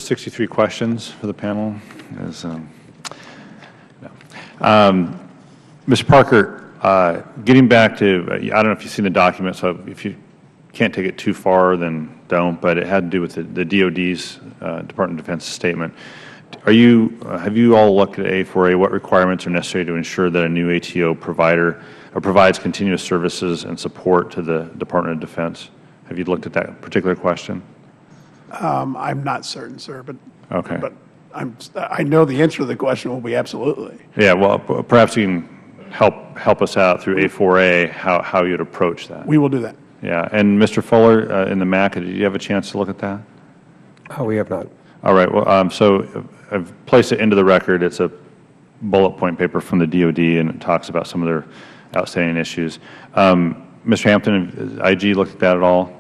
63 questions for the panel. Mr. Parker, getting back to, I don't know if you've seen the document, so if you can't take it too far, then don't, but it had to do with the DOD's, Department of Defense statement. Have you all looked at A4A, what requirements are necessary to ensure that a new ATO provider provides continuous services and support to the Department of Defense? Have you looked at that particular question? I'm not certain, sir, but okay. But I know the answer to the question will be absolutely. Yeah, well, perhaps you can help us out through A4A how you'd approach that. We will do that. Yeah, and Mr. Fuller in the MAC, did you have a chance to look at that? We have not. All right. Well, so I've placed it into the record. It's a bullet point paper from the DOD, and it talks about some of their outstanding issues. Mr. Hampton, has IG looked at that at all?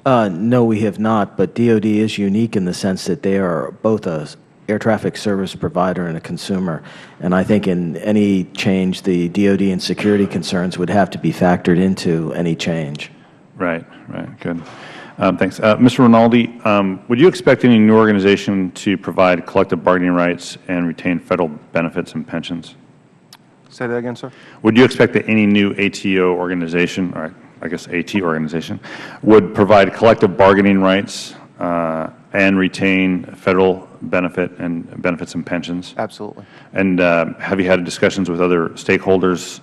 No, we have not, but DOD is unique in the sense that they are both a air traffic service provider and a consumer. And I think in any change, the DOD and security concerns would have to be factored into any change. Right, good. Thanks. Mr. Rinaldi, would you expect any new organization to provide collective bargaining rights and retain federal benefits and pensions? Say that again, sir? Would you expect that any new ATO organization, or I guess AT organization, would provide collective bargaining rights and retain federal benefits and pensions? Absolutely. And have you had discussions with other stakeholders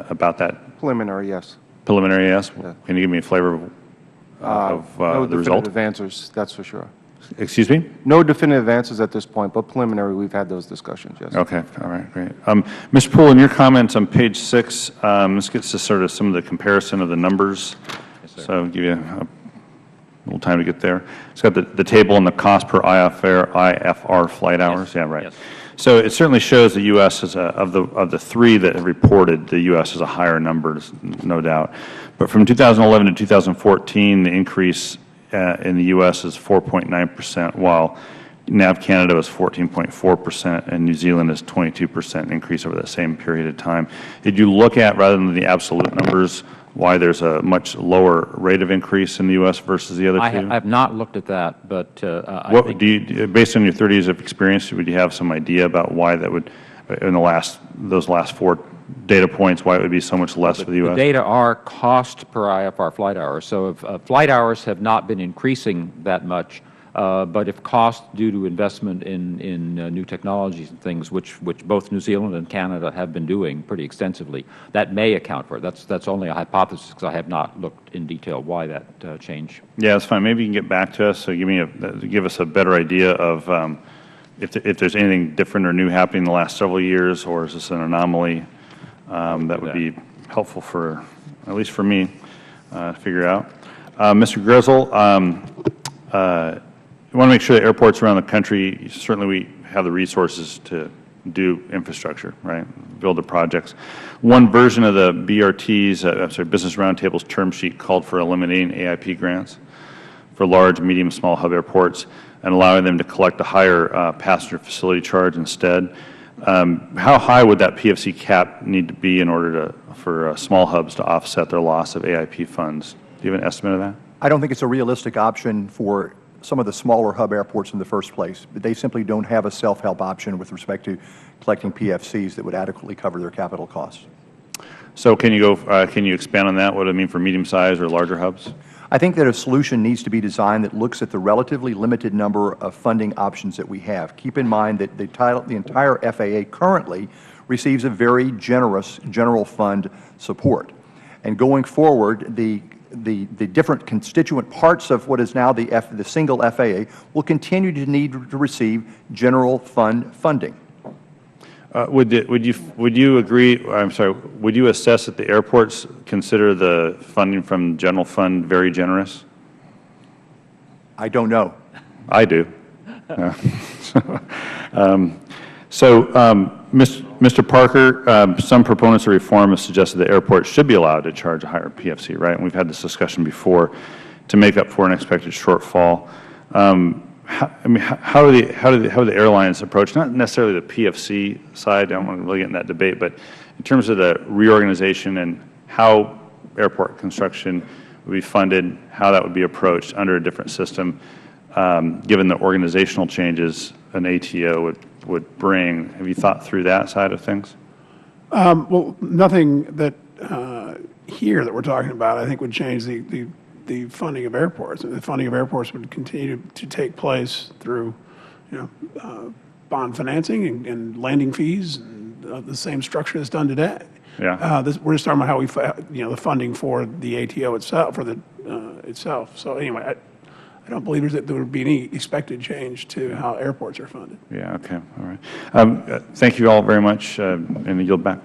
about that? Preliminary, yes. Preliminary, yes? Yeah. Can you give me a flavor of no the result? definitive answers, that's for sure. Excuse me? No definitive answers at this point, but preliminary, we've had those discussions, yes. Okay. All right. Great. Mr. Poole, in your comments on page 6, this gets to sort of some of the comparison of the numbers. Yes, sir. So I'll give you a little time to get there. It's got the table and the cost per IFR flight hours. Yes. Yeah, right. Yes. So it certainly shows the U.S. is of the three that have reported, the U.S. is a higher number, no doubt. But from 2011 to 2014, the increase in the U.S. is 4.9%, while NAV Canada was 14.4%, and New Zealand is 22% increase over that same period of time. Did you look at, rather than the absolute numbers, why there's a much lower rate of increase in the U.S. versus the other two? I have not looked at that, but I think, based on your 30 years of experience, would you have some idea about why that would, in those last 4 data points, why it would be so much less for the U.S.? The data are cost per IFR flight hour. So if flight hours have not been increasing that much, but if cost due to investment in new technologies and things, which both New Zealand and Canada have been doing pretty extensively, that may account for it. That's only a hypothesis, because I have not looked in detail why that change. Yeah, that's fine. Maybe you can get back to us, so give us a better idea of if there's anything different or new happening in the last several years, or is this an anomaly? That would be helpful for, at least for me, to figure out. Mr. Grizzle, we want to make sure that airports around the country, certainly we have the resources to do infrastructure, right, build the projects. One version of the BRT's, Business Roundtable's term sheet called for eliminating AIP grants for large, medium, small hub airports and allowing them to collect a higher passenger facility charge instead. How high would that PFC cap need to be in order for small hubs to offset their loss of AIP funds? Do you have an estimate of that? I don't think it's a realistic option for some of the smaller hub airports in the first place. They simply don't have a self-help option with respect to collecting PFCs that would adequately cover their capital costs. So can you expand on that? What do it mean for medium-sized or larger hubs? I think that a solution needs to be designed that looks at the relatively limited number of funding options that we have. Keep in mind that the entire FAA currently receives a very generous general fund support. And going forward, the different constituent parts of what is now the single FAA will continue to need to receive general fund funding. Would you agree? I'm sorry. Would you assess that the airports consider the funding from general fund very generous? I don't know. I do. Mr. Parker, some proponents of reform have suggested that airports should be allowed to charge a higher PFC, right? And we've had this discussion before to make up for an expected shortfall. How do the airlines approach, not necessarily the PFC side, I don't want to really get in that debate, but in terms of the reorganization and how airport construction would be funded, how that would be approached under a different system? given the organizational changes an ATO would bring. Have you thought through that side of things? Well, nothing that here that we're talking about, I think, would change the funding of airports. The funding of airports would continue to take place through, bond financing and landing fees, and the same structure that's done today. Yeah. We're just talking about how the funding for the ATO itself, for the itself. So anyway, I don't believe that there would be any expected change to how airports are funded. Yeah. Okay. All right. Thank you all very much, and I yield back.